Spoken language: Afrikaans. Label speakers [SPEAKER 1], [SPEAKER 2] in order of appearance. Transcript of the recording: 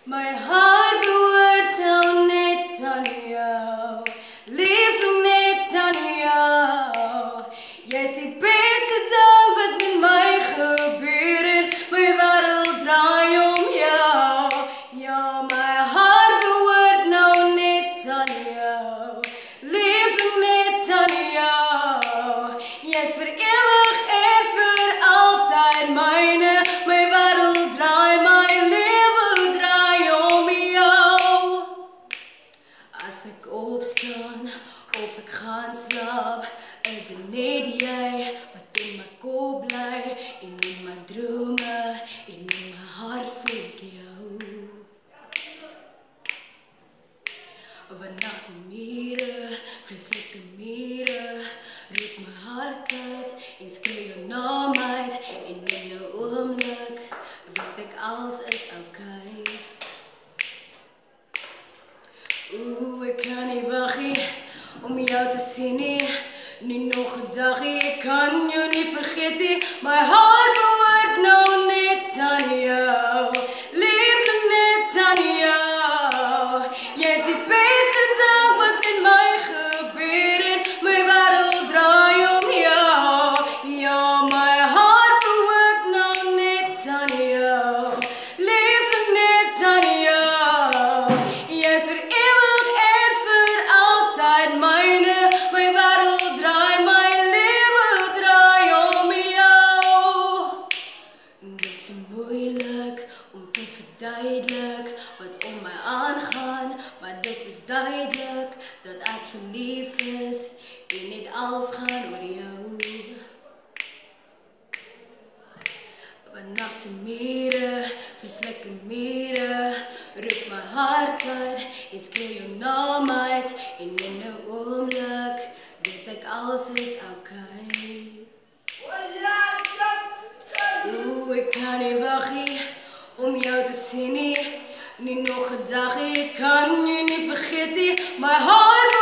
[SPEAKER 1] My hart behoort nou net aan jou, lief net aan jou. Jy's die beste ding wat met my gebeur het, my wêreld draai om jou. Ja, my hart behoort nou net aan jou, lief net aan jou. Jy's vir ewig en vir altyd myne, my wêreld draai, my lewe draai om jou. As ek opstaan of ek gaan slaap, is dit net jy wat in my kop bly, en in my drome, en in my hart voel ek jou. Vannacht die mure, vreeslike mure, roep my hart uit en skree jou naam uit, en in 'n oomblik weet ek alles is okay. Ek kan nie wag nie om jou te sien nie, nie nog 'n dagie, ek kan jou nie vergeet nie. My hart behoort nou net aan jou, liefde net aan jou. Jy's die beste ding wat met my gebeur het, my wêreld draai om jou. Ja, my hart behoort nou net aan jou, liefde net aan jou. Jy's vir ewig en vir altyd myne, my wêreld draai, my lewe draai om jou. Dis so moeilik om te verduidelik wat om my aangaan, maar dit is duidelik dat ek verlief is en net alles gaan oor jou. Vannacht die mure, vreeslike mure, roep my hart uit en skree jou naam uit, en in 'n oomblik weet ek alles is okay. Ek kan nie wag nie om jou te sien nie, nie nog 'n dagie, ek kan jou nie vergeet nie. My hart